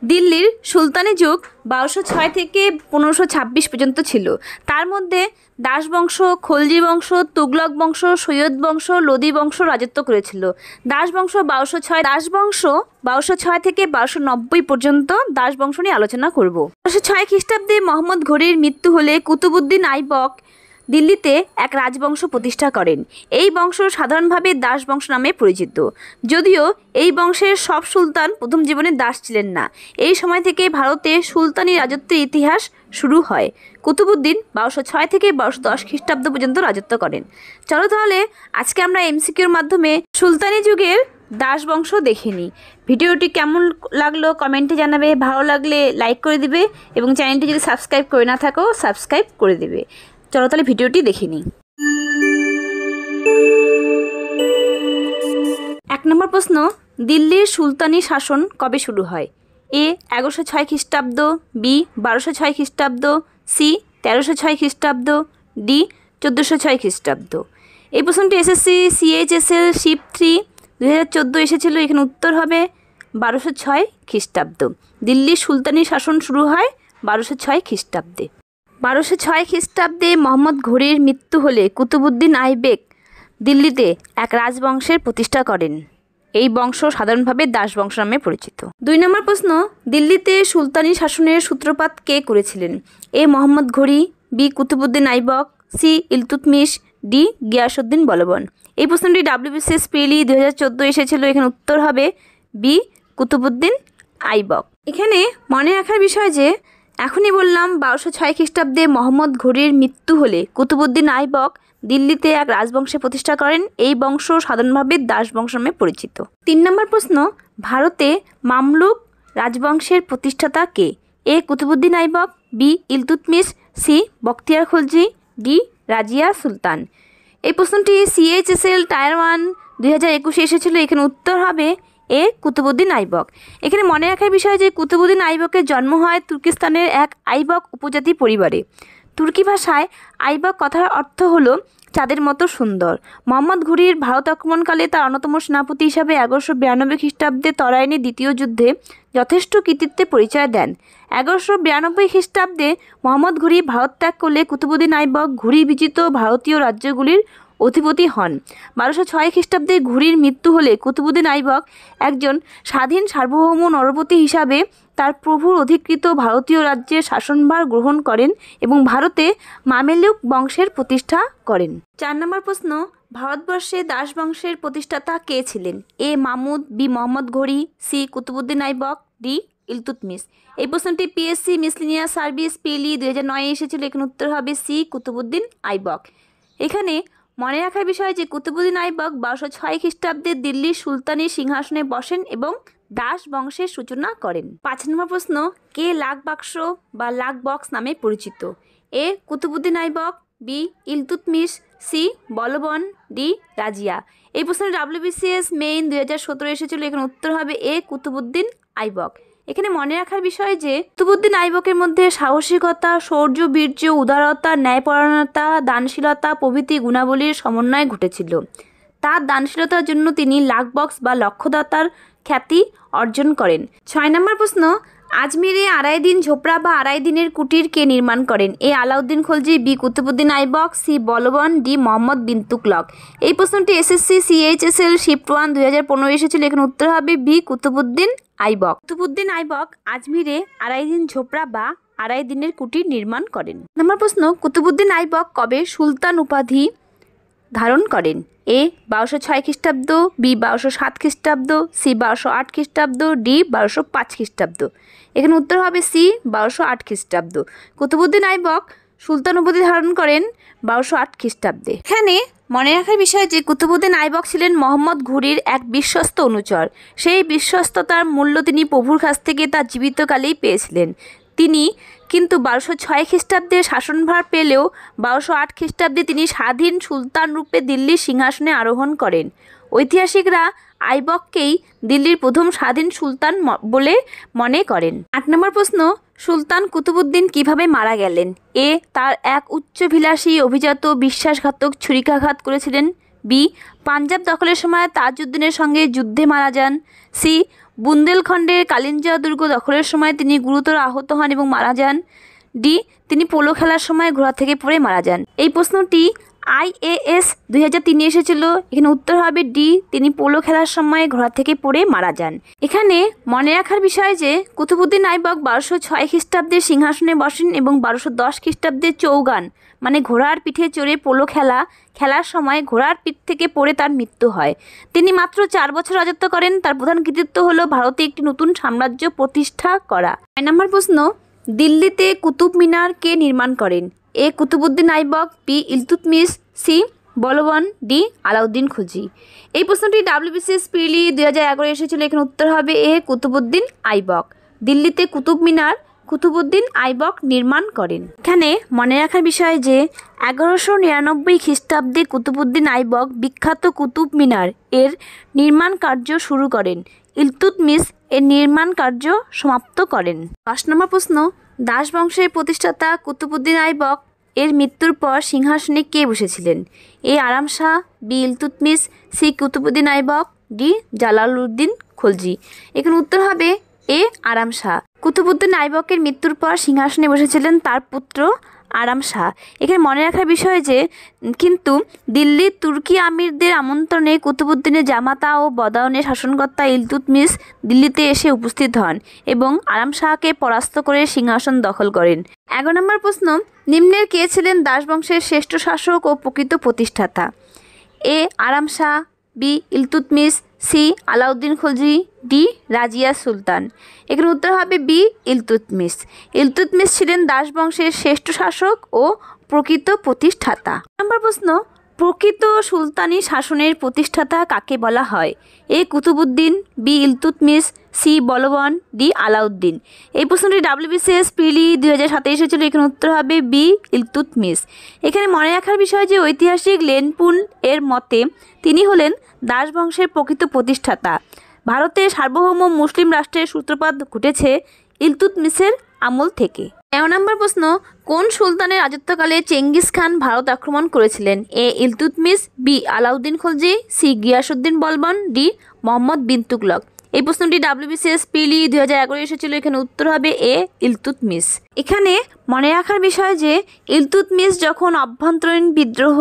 দিল্লির সুলতানি যুগ 1206 থেকে 1526 পর্যন্ত ছিল। তার মধ্যে দাস বংশ, খলজি বংশ, তুগলক বংশ, সৈয়দ বংশ, লোদি বংশ রাজত্ব করেছিল। দাস বংশ 1206 থেকে 1290 পর্যন্ত দাস বংশ নিয়ে আলোচনা করব। 1206 খ্রিস্টাব্দে মোহাম্মদ ঘুরির মৃত্যু হলে কুতুবউদ্দিন আইবক দিল্লিতে এক রাজবংশ প্রতিষ্ঠা করেন। এই বংশ সাধারণভাবে দাস বংশ নামে পরিচিত, যদিও এই বংশের সব সুলতান প্রথম জীবনে দাস ছিলেন না। এই সময় থেকে ভারতে সুলতানি রাজত্বের ইতিহাস শুরু হয়। কুতুবউদ্দিন 1206 থেকে 1210 খ্রিস্টাব্দ পর্যন্ত রাজত্ব করেন। চলো তাহলে আজকে আমরা এমসিকিউর মাধ্যমে সুলতানি যুগের দাস বংশ দেখে নিই। ভিডিওটি কেমন লাগলো কমেন্টে জানাবে, ভালো লাগলে লাইক করে দিবে এবং চ্যানেলটি যদি সাবস্ক্রাইব করে না থাকো সাবস্ক্রাইব করে দিবে। চলো তাহলে ভিডিওটি দেখে নিই। 1 নম্বর প্রশ্ন, দিল্লির সুলতানি শাসন কবে শুরু হয়? এ 1106 খ্রিস্টাব্দ, বি 1206 খ্রিস্টাব্দ, সি 1306 খ্রিস্টাব্দ, ডি 1406 খ্রিস্টাব্দ। এই প্রশ্নটি এসএসসি CHSL শিপ 3 2014 এসেছিল। এখানে উত্তর হবে 1206 খ্রিস্টাব্দ। দিল্লির সুলতানি শাসন শুরু হয় 1206 খ্রিস্টাব্দে। 1206 খ্রিস্টাব্দে মোহাম্মদ ঘুরির মৃত্যু হলে কুতুবউদ্দিন আইবেক দিল্লিতে এক রাজবংশের প্রতিষ্ঠা করেন। এই বংশ সাধারণভাবে দাস বংশ নামে পরিচিত। 2 নম্বর প্রশ্ন, দিল্লিতে সুলতানি শাসনের সূত্রপাত কে করেছিলেন? A Muhammad Ghori, B Qutbuddin Aibak, C Iltutmish, D Ghiyasuddin Balban. এই প্রশ্নটি WBCS প্রিলি 2014 এসেছিল। এখানে উত্তর হবে বি কুতুবউদ্দিন আইবক। এখানে মনে রাখার বিষয় যে এখনই বললাম 1206 খ্রিস্টাব্দে মোহাম্মদ ঘুরির মৃত্যু হলে কুতুবউদ্দিন আইবক দিল্লিতে এক রাজবংশের প্রতিষ্ঠা করেন। এই বংশ সাধারণভাবে দাস বংশ নামে পরিচিত। 3 নম্বর প্রশ্ন, ভারতে মামলুক রাজবংশের প্রতিষ্ঠাতা কে? A Qutbuddin Aibak, B Iltutmish, C Bakhtiyar Khalji, D Razia Sultan. এই প্রশ্নটি CHSL টায়ার 1 2021 এসেছিল। এখানে উত্তর হবে এ কুতুবউদ্দিন আইবক। এখানে মনে রাখার বিষয় যে কুতুবউদ্দিন আইবকের জন্ম হয় তুর্কিস্তানের এক আইবক উপজাতি পরিবারে। তুর্কি ভাষায় আইবক কথার অর্থ হলো চাঁদের মতো সুন্দর। মোহাম্মদ ঘুরির ভারত আক্রমণকালে তার অন্যতম সেনাপতি হিসাবে 1192 খ্রিস্টাব্দে তরাইনের দ্বিতীয় যুদ্ধে যথেষ্ট কৃতিত্বের পরিচয় দেন। 1192 খ্রিস্টাব্দে মোহাম্মদ ঘুরি ভারত ত্যাগ করলে কুতুবউদ্দিন আইবক ঘুরি বিজিত ভারতীয় রাজ্যগুলির অধিপতি হন। 1206 খ্রিস্টাব্দে ঘুরির মৃত্যু হলে কুতুবউদ্দিন আইবক একজন স্বাধীন সার্বভৌম নরপতি হিসাবে তার প্রভুর অধিকৃত ভারতীয় রাজ্যের শাসনভার গ্রহণ করেন এবং ভারতে মামেলুক বংশের প্রতিষ্ঠা করেন। 4 নম্বর প্রশ্ন, ভারতবর্ষে দাস বংশের প্রতিষ্ঠাতা কে ছিলেন? এ মামুদ, বি মোহাম্মদ ঘুরি, সি কুতুবউদ্দিন আইবক, ডি ইলতুৎমিশ। এই প্রশ্নটি PSC মিসলিনিয়াস সার্ভিস প্রিলি 2009 এসেছিল। এখানে উত্তর হবে সি কুতুবউদ্দিন আইবক। এখানে মনে রাখার বিষয় যে কুতুবউদ্দিন আইবক 1206 খ্রিস্টাব্দে দিল্লির সুলতানি সিংহাসনে বসেন এবং দাস বংশের সূচনা করেন। 5 নম্বর প্রশ্ন, কে লাখ বাক্স বা লাখ বক্স নামে পরিচিত? এ Qutbuddin Aibak, B Iltutmish, C Balban, D Razia. এই প্রশ্নটি WBCS মেইন 2017 এসেছিল। এখানে উত্তর হবে এ কুতুবউদ্দিন আইবক। এখানে মনে রাখার বিষয় যে কুতুবউদ্দিন আইবকের মধ্যে সাহসিকতা, শৌর্য, বীর্য, উদারতা, ন্যায়পরায়ণতা, দানশীলতা প্রভৃতি গুণাবলীর সমন্বয় ঘটেছিল। তার দানশীলতার জন্য তিনি লাখ বক্স বা লক্ষদাতার খ্যাতি অর্জন করেন। 6 নম্বর প্রশ্ন, আজমিরে আড়াই দিন ঝোপড়া বা আড়াই দিনের কুটির কে নির্মাণ করেন? এ Alauddin Khalji, B Qutbuddin Aibak, C Balban, D Mohammad bin Tughlaq. এই প্রশ্নটি SSC CHSL শিফট 1 2015 এসেছিল। এখানে উত্তর হবে বি কুতুবউদ্দিন আইবক। কুতুবউদ্দিন আইবক আজমিরে আড়াই দিন ঝোপড়া বা আড়াই দিনের কুটির নির্মাণ করেন। নম্বর প্রশ্ন, কুতুবউদ্দিন আইবক কবে সুলতান উপাধি ধারণ করেন? এ 1206 খ্রিস্টাব্দ, বি 1207 খ্রিস্টাব্দ, সি 1208 খ্রিস্টাব্দ, ডি 1205 খ্রিস্টাব্দ। এখানে উত্তর হবে সি 1208 খ্রিস্টাব্দ। কুতুবউদ্দিন আইবক সুলতান উপাধি ধারণ করেন 1208 খ্রিস্টাব্দে। এখানে মনে রাখার বিষয় যে কুতুবউদ্দিন আইবক ছিলেন মোহাম্মদ ঘুরির এক বিশ্বস্ত অনুচর। সেই বিশ্বস্ততার মূল্য তিনি প্রভুর কাছ থেকে তার জীবিতকালেই পেয়েছিলেন। তিনি কিন্তু 1206 খ্রিস্টাব্দে শাসনভার পেলেও 1208 খ্রিস্টাব্দে তিনি স্বাধীন সুলতান রূপে দিল্লির সিংহাসনে আরোহণ করেন। ঐতিহাসিকরা আইবককেই দিল্লির প্রথম স্বাধীন সুলতান বলে মনে করেন। 8 নম্বর প্রশ্ন, সুলতান কুতুবউদ্দিন কিভাবে মারা গেলেন? এ তার এক উচ্চাভিলাষী অভিজাত বিশ্বাসঘাতক ছুরিকাঘাত করেছিলেন, বি পাঞ্জাব দখলের সময় তাজউদ্দিনের সঙ্গে যুদ্ধে মারা যান, সি বুন্দেলখণ্ডের কালিঞ্জা দুর্গ দখলের সময় তিনি গুরুতর আহত হন এবং মারা যান। ডি, তিনি পোলো খেলার সময় ঘোড়া থেকে পড়ে মারা যান। এই প্রশ্নটি IAS 2003 এসেছিল। এখানে উত্তর হবে ডি, তিনি পোলো খেলার সময় ঘোড়া থেকে পড়ে মারা যান। এখানে মনে রাখার বিষয় যে কুতুবউদ্দিন আইবক 1206 খ্রিস্টাব্দে সিংহাসনে বসেন এবং 1210 খ্রিস্টাব্দে চৌগান মানে ঘোড়ার পিঠে চড়ে পোলো খেলার সময় ঘোড়ার পিঠ থেকে পড়ে তার মৃত্যু হয়। তিনি মাত্র 4 বছর রাজত্ব করেন। তার প্রধান কৃতিত্ব হলো ভারতে একটি নতুন সাম্রাজ্য প্রতিষ্ঠা করা। 9 নম্বর প্রশ্ন, দিল্লিতে কুতুব মিনার কে নির্মাণ করেন? A, Qutbuddin Aibak, B, Iltutmish, C, Balban, D, Alauddin Khalji. এই প্রশ্নটি WBCS প্রিলি 2011 এসেছিল। এখানে উত্তর হবে এ, কুতুবউদ্দিন আইবক। দিল্লিতে কুতুব মিনার কুতুবউদ্দিন আইবক নির্মাণ করেন। এখানে মনে রাখার বিষয় যে 1199 খ্রিস্টাব্দে কুতুবউদ্দিন আইবক বিখ্যাত কুতুব মিনার এর নির্মাণ কার্য শুরু করেন। ইলতুৎমিশ এর নির্মাণ কার্য সমাপ্ত করেন। 5 নম্বর প্রশ্ন, দাস বংশের প্রতিষ্ঠাতা কুতুবউদ্দিন আইবক এর মৃত্যুর পর সিংহাসনে কে বসেছিলেন? A, Aram Shah, B, Iltutmish, C, Qutbuddin Aibak, D, Jalaluddin Khalji. এখানে উত্তর হবে এ, আরাম শাহ। কুতুবউদ্দিন আইবকের মৃত্যুর পর সিংহাসনে বসেছিলেন তার পুত্র আরাম শাহ। এখানে মনে রাখার বিষয় যে কিন্তু দিল্লির তুর্কি আমিরদের আমন্ত্রণে কুতুবউদ্দিনের জামাতা ও বদায়নের শাসনকর্তা ইলতুৎমিশ দিল্লিতে এসে উপস্থিত হন এবং আরাম শাহকে পরাস্ত করে সিংহাসন দখল করেন। 11 নম্বর প্রশ্ন, নিম্নের কে ছিলেন দাস বংশের শ্রেষ্ঠ শাসক ও প্রকৃত প্রতিষ্ঠাতা? A, Aram Shah, B, Iltutmish, C, Alauddin Khalji, D, Razia Sultan. এখানে উত্তর হবে বি, ইলতুৎমিশ। ইলতুৎমিশ ছিলেন দাস বংশের শ্রেষ্ঠ শাসক ও প্রকৃত প্রতিষ্ঠাতা। নম্বর প্রশ্ন, প্রকৃত সুলতানি শাসনের প্রতিষ্ঠাতা কাকে বলা হয়? এ, Qutbuddin, B, Iltutmish, C, Balban, D, Alauddin. এই প্রশ্নটি WBCS প্রিলি 2027 এসেছিল। এখানে উত্তর হবে বি, ইলতুৎমিশ। এখানে মনে রাখার বিষয় যে ঐতিহাসিক লেনপুল এর মতে তিনি হলেন দাস বংশের প্রকৃত প্রতিষ্ঠাতা। ভারতের সার্বভৌম মুসলিম রাষ্ট্রের সূত্রপাত ঘটেছে ইলতুৎমিশের আমল থেকে। 13 নম্বর প্রশ্ন, কোন সুলতানের রাজত্বকালে চেঙ্গিস খান ভারত আক্রমণ করেছিলেন? এ, Iltutmish, B, Alauddin Khalji, C, Giasuddin Balban, D, Mohammad bin Tughlaq. এই প্রশ্নটি WBCS প্রিলি 2011 এসেছিল। এখানে উত্তর হবে এ, ইলতুৎমিশ। এখানে মনে রাখার বিষয় যে ইলতুৎমিশ যখন অভ্যন্তরীণ বিদ্রোহ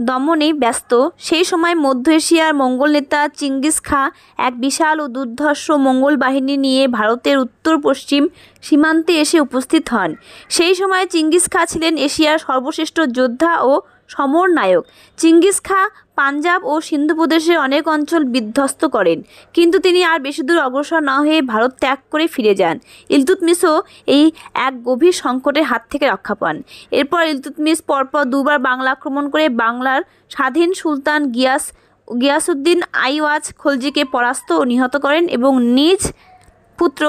দমনে ব্যস্ত সেই সময় মধ্য এশিয়ার মঙ্গল নেতা চেঙ্গিস খাঁ এক বিশাল ও দুর্ধর্ষ মঙ্গল বাহিনী নিয়ে ভারতের উত্তর পশ্চিম সীমান্তে এসে উপস্থিত হন। সেই সময় চেঙ্গিস খাঁ ছিলেন এশিয়ার সর্বশ্রেষ্ঠ যোদ্ধা ও সমর নায়ক। চেঙ্গিস খাঁ পাঞ্জাব ও সিন্ধু প্রদেশের অনেক অঞ্চল বিধ্বস্ত করেন, কিন্তু তিনি আর বেশি দূর অগ্রসর না হয়ে ভারত ত্যাগ করে ফিরে যান। ইলতুৎমিশও এই এক গভীর সংকটের হাত থেকে রক্ষা পান। এরপর ইলতুৎমিশ পরপর দুবার বাংলা আক্রমণ করে বাংলার স্বাধীন সুলতান গিয়াসউদ্দিন আইওয়াজ খলজিকে পরাস্ত ও নিহত করেন এবং নিজ পুত্র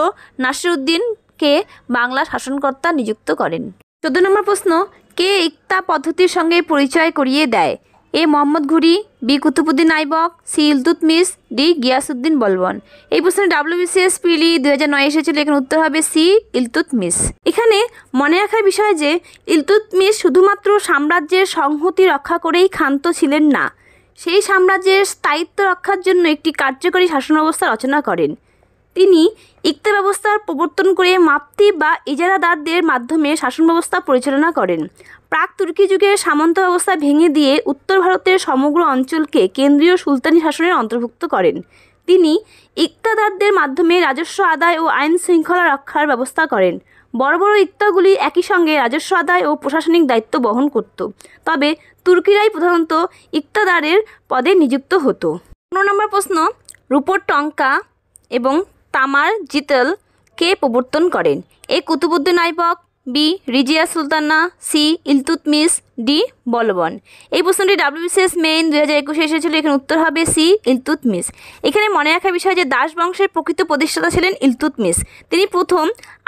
নাসিরউদ্দিনকে বাংলা শাসনকর্তা নিযুক্ত করেন। 14 নম্বর প্রশ্ন, কে ইকতা পদ্ধতির সঙ্গে পরিচয় করিয়ে দেয়? A, Muhammad Ghori, B, Qutbuddin Aibak, C, Iltutmish, D, Ghiyasuddin Balban. এই প্রশ্নে WBCS প্রিলি 2009 এসেছিল। এখানে উত্তর হবে সি, ইলতুৎমিশ। এখানে মনে রাখার বিষয় যে ইলতুৎমিশ শুধুমাত্র সাম্রাজ্যের সংহতি রক্ষা করেই ক্ষান্ত ছিলেন না, সেই সাম্রাজ্যের স্থায়িত্ব রক্ষার জন্য একটি কার্যকরী শাসন ব্যবস্থা রচনা করেন। তিনি ইকতা ব্যবস্থার প্রবর্তন করে মাপ্তি বা ইজারাদারদের মাধ্যমে শাসন ব্যবস্থা পরিচালনা করেন। প্রাক তুর্কি যুগের সামন্ত ব্যবস্থা ভেঙে দিয়ে উত্তর ভারতের সমগ্র অঞ্চলকে কেন্দ্রীয় সুলতানি শাসনের অন্তর্ভুক্ত করেন। তিনি ইকতাদারদের মাধ্যমে রাজস্ব আদায় ও আইন শৃঙ্খলা রক্ষার ব্যবস্থা করেন। বড় বড় ইকতাগুলি একই সঙ্গে রাজস্ব আদায় ও প্রশাসনিক দায়িত্ব বহন করত, তবে তুর্কিরাই প্রধানত ইকতাদারের পদে নিযুক্ত হতো। 15 নম্বর প্রশ্ন, রূপোর টঙ্কা এবং তামার জিতল কে প্রবর্তন করেন? A, Qutbuddin Aibak, B, Razia Sultana, C, Iltutmish, D, Balban. এই প্রশ্নটি WBCS মেইন 2021 এসেছিল। এখানে উত্তর হবে সি, ইলতুৎমিশ। এখানে মনে রাখার বিষয় যে দাস বংশের প্রকৃত প্রতিষ্ঠাতা ছিলেন ইলতুৎমিশ। তিনি প্রথম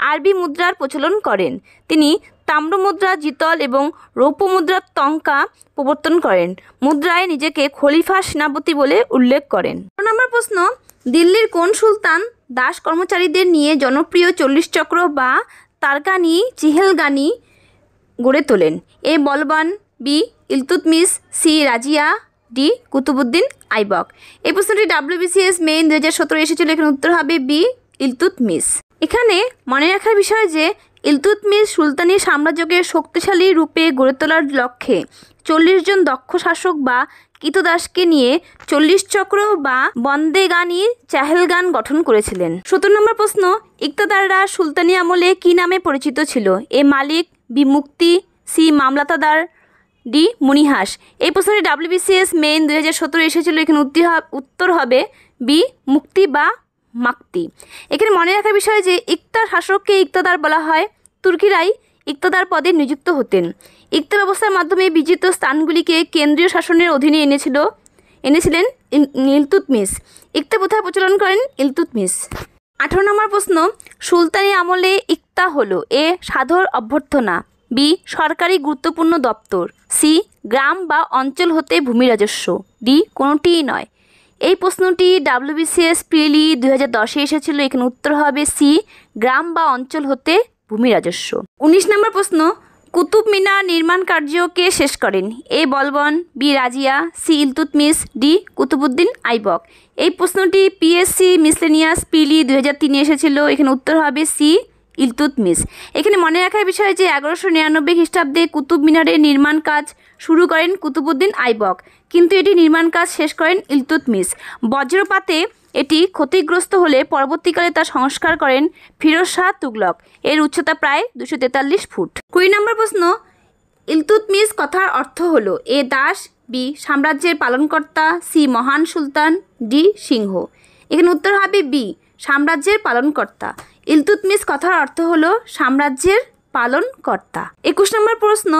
আরবি মুদ্রার প্রচলন করেন। তিনি তাম্র মুদ্রা জিতল এবং রৌপ্য মুদ্রার টঙ্কা প্রবর্তন করেন। মুদ্রায় নিজেকে খলিফা সেনাপতি বলে উল্লেখ করেন। 16 নম্বর প্রশ্ন, দিল্লির কোন সুলতান দাস কর্মচারীদের নিয়ে জনপ্রিয় 40 চক্র বা তারকানি চিহেলগানি গড়ে তোলেন? A, Balban, B, Iltutmish, C, Razia, D Qutbuddin Aibak. এই প্রশ্নটি WBCS মেইন 2017 এসেছিল, এখানে উত্তর হবে বি ইলতুৎমিশ। এখানে মনে রাখার বিষয় যে ইলতুৎমিশ সুলতানি সাম্রাজ্যকে শক্তিশালী রূপে গড়ে তোলার লক্ষ্যে 40 জন দক্ষ শাসক বা কৃতদাসকে নিয়ে 40 চক্র বা বন্দেগানি চাহেলগান গঠন করেছিলেন। 17 নম্বর প্রশ্ন, ইকতাদাররা সুলতানি আমলে কি নামে পরিচিত ছিল? এ মালিক, বি মুক্তি, সি মামলাতাদার, ডি মুনিহাস। এই প্রশ্নটি WBCS মেইন 2017 এসেছিল, এখানে উত্তর হবে বি মুক্তি বা মাক্তি। এখানে মনে রাখার বিষয় যে ইকতার শাসককে ইকতাদার বলা হয়। তুর্কিরাই ইকতাদার পদে নিযুক্ত হতেন। ইকতা ব্যবস্থার মাধ্যমে বিজিত স্থানগুলিকে কেন্দ্রীয় শাসনের অধীনে এনেছিলেন ইলতুৎমিশ। ইকতা প্রথা প্রচলন করেন ইলতুৎমিশ। 18 নম্বর প্রশ্ন, সুলতানি আমলে ইকতা হলো এ সাধর অভ্যর্থনা, বি সরকারি গুরুত্বপূর্ণ দপ্তর, সি গ্রাম বা অঞ্চল হতে ভূমি রাজস্ব, ডি কোনোটিই নয়। এই প্রশ্নটি WBCS প্রিলি 2010 এসেছিল, এখানে উত্তর হবে সি গ্রাম বা অঞ্চল হতে ভূমি রাজস্ব। 19 নম্বর প্রশ্ন, কুতুব মিনার নির্মাণ কার্য কে শেষ করেন? A Balban, B Razia, C Iltutmish, D Qutbuddin Aibak. এই প্রশ্নটি PSC মিসলেনিয়াস প্রিলি 2003 এসেছিল, এখানে উত্তর হবে সি ইলতুৎমিশ। এখানে মনে রাখার বিষয় যে 1199 খ্রিস্টাব্দে কুতুব মিনারের নির্মাণ কাজ শুরু করেন কুতুবুদ্দিন আইবক, কিন্তু এটি নির্মাণ কাজ শেষ করেন ইলতুৎমিশ। বজ্রপাতে এটি ক্ষতিগ্রস্ত হলে পরবর্তীকালে তা সংস্কার করেন ফিরোজ শাহ তুগলক। এর উচ্চতা প্রায় 243 ফুট। 20 নম্বর প্রশ্ন, ইলতুৎমিশ কথার অর্থ হলো এ দাস, বি সাম্রাজ্যের পালনকর্তা, সি মহান সুলতান, ডি সিংহ। এখানে উত্তর হবে বি সাম্রাজ্যের পালনকর্তা। ইলতুৎমিশ কথার অর্থ হলো সাম্রাজ্যের পালনকর্তা। 21 নম্বর প্রশ্ন,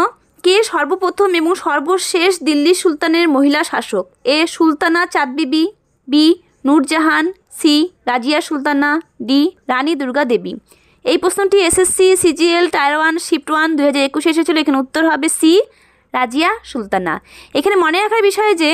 কে সর্বপ্রথম এবং সর্বশেষ দিল্লি সুলতানের মহিলা শাসক? এ Sultana Chand Bibi, B Nurjahan, C Razia Sultana, D Rani Durga Devi. এই প্রশ্নটি SSC CGL টায়ার 1 শিফট 1 2021 এসেছিল, এখানে উত্তর হবে সি রাজিয়া সুলতানা। এখানে মনে রাখার বিষয় যে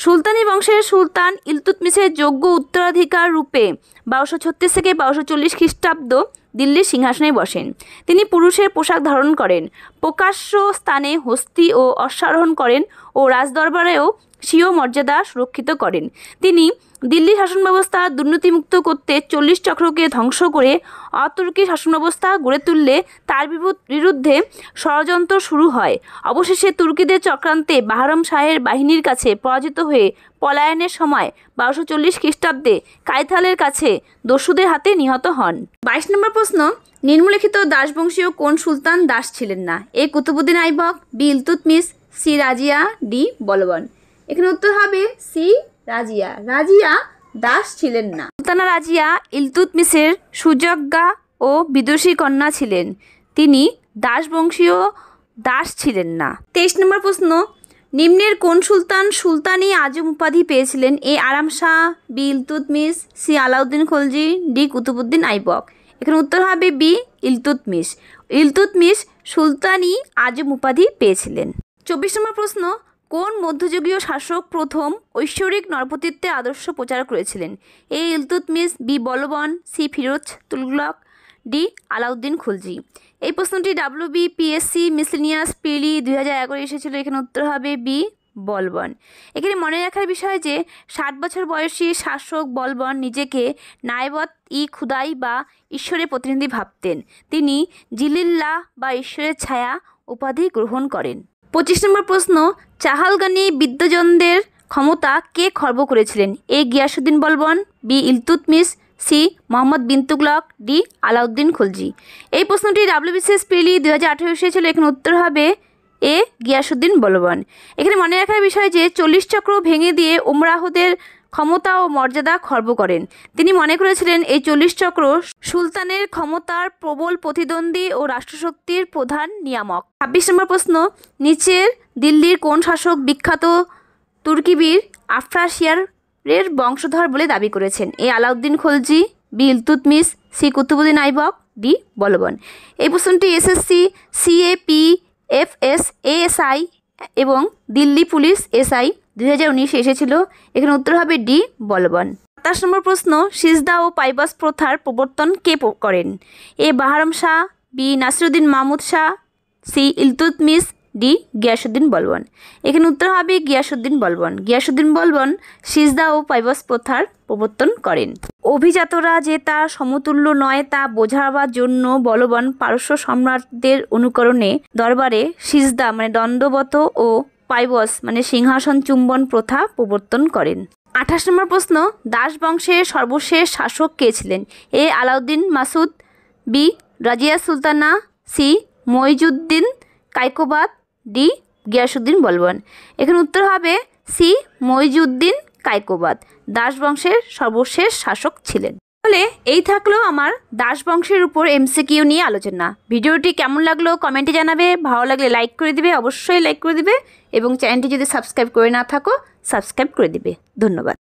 সুলতানি বংশের সুলতান ইলতুৎমিশের যোগ্য উত্তরাধিকার রূপে 1236 থেকে 1240 খ্রিস্টাব্দ দিল্লির সিংহাসনে বসেন। তিনি পুরুষের পোশাক ধারণ করেন, প্রকাশ্য স্থানে হস্তি ও অশ্বারোহণ করেন ও রাজদরবারেও স্বীয় মর্যাদা সুরক্ষিত করেন। তিনি দিল্লি শাসন ব্যবস্থা দুর্নীতিমুক্ত করতে 40 চক্রকে ধ্বংস করে অতুর্কি শাসন ব্যবস্থা গড়ে তুললে তার বিরুদ্ধে ষড়যন্ত্র শুরু হয়। অবশেষে তুর্কিদের চক্রান্তে বাহরাম শাহের বাহিনীর কাছে পরাজিত হয়ে পলায়নের সময় 1240 খ্রিস্টাব্দে কাইথালের কাছে দস্যুদের হাতে নিহত হন। 22 নম্বর প্রশ্ন, নিম্নলিখিত দাসবংশীয় কোন সুলতান দাস ছিলেন না? A Qutbuddin Aibak, B Iltutmish, C Razia, D Balban. এখানে উত্তর হবে সি রাজিয়া। রাজিয়া দাস ছিলেন না। সুলতানা রাজিয়া ইলতুৎমিশের সুযোগ্যা ও বিদুষী কন্যা ছিলেন। তিনি দাসবংশীয় দাস ছিলেন না। 23 নম্বর প্রশ্ন, নিম্নের কোন সুলতান সুলতানি আজম উপাধি পেয়েছিলেন? A Aram Shah, B Iltutmish, C Alauddin Khalji, D Qutbuddin Aibak. এখানে উত্তর হবে বি ইলতুৎমিশ। ইলতুৎমিশ সুলতানি আজম উপাধি পেয়েছিলেন। 24 নম্বর প্রশ্ন, কোন মধ্যযুগীয় শাসক প্রথম ঐশ্বরিক নরপতিত্বের আদর্শ প্রচার করেছিলেন? এ Iltutmish, B Balban, C Firoz Tughlaq, D Alauddin Khalji. এই প্রশ্নটি WBPSC মিসলেনিয়াস প্রিলি 2011 এসেছিল, এখানে উত্তর হবে বি বলবন। এখানে মনে রাখার বিষয় যে 60 বছর বয়সী শাসক বলবন নিজেকে নায়েবত ই খুদাই বা ঈশ্বরের প্রতিনিধি ভাবতেন। তিনি জিলিল্লাহ বা ঈশ্বরের ছায়া উপাধি গ্রহণ করেন। 25 নম্বর প্রশ্ন, চাহালগানি বিদ্যজনদের ক্ষমতা কে খর্ব করেছিলেন? এ Giasuddin Balban, B Iltutmish, C Mohammad bin Tughlaq, D Alauddin Khalji. এই প্রশ্নটি WBCS প্রিলি 2018 এসেছিল, এখানে উত্তর হবে এ গিয়াসুদ্দিন বলবন। এখানে মনে রাখার বিষয় যে 40 চক্র ভেঙে দিয়ে উমরাহদের ক্ষমতা ও মর্যাদা খর্ব করেন। তিনি মনে করেছিলেন এই 40 চক্র সুলতানের ক্ষমতার প্রবল প্রতিদ্বন্দ্বী ও রাষ্ট্রশক্তির প্রধান নিয়ামক। 26 নম্বর প্রশ্ন, নিচের দিল্লির কোন শাসক বিখ্যাত তুর্কিবীর আফরাসিয়ারের বংশধর বলে দাবি করেছেন? A Alauddin Khalji, B Iltutmish, C Qutbuddin Aibak, D Balban. এই প্রশ্নটি SSC CAPFS ASI এবং দিল্লি পুলিশ SI 2019 এসেছিল, এখানে উত্তর হবে ডি বলবন। 27 নম্বর প্রশ্ন, সিজদা ও পাইবাস প্রথার প্রবর্তন কে করেন? A Bahram Shah, B Nasiruddin Mahmud Shah, C Iltutmish, D Ghiyasuddin Balban. এখানে উত্তর হবে গিয়াসউদ্দিন বলবন। গিয়াসউদ্দিন বলবন সিজদা ও পাইবাস প্রথার প্রবর্তন করেন। অভিজাতরা যে তার সমতুল্য নয় তা বোঝাবার জন্য বলবান পারস্য সম্রাটদের অনুকরণে দরবারে সিজদা মানে দণ্ডবত ও পাইবস মানে সিংহাসন চুম্বন প্রথা প্রবর্তন করেন। 28 নম্বর প্রশ্ন, দাস বংশের সর্বশেষ শাসক কে ছিলেন? A Alauddin Masud, B Razia Sultana, C Muizuddin Kaiqubad, D Ghiyasuddin Balban. এখানে উত্তর হবে সি মইজুদ্দিন কায়কোবাদ দাস বংশের সর্বশেষ শাসক ছিলেন। তাহলে এই থাকলো আমার দাস বংশের উপর এমসিকিউ নিয়ে আলোচনা। ভিডিওটি কেমন লাগলো কমেন্টে জানাবে, ভালো লাগলে লাইক করে দিবে, অবশ্যই লাইক করে দিবে এবং চ্যানেলটি যদি সাবস্ক্রাইব করে না থাকো সাবস্ক্রাইব করে দিবে। ধন্যবাদ।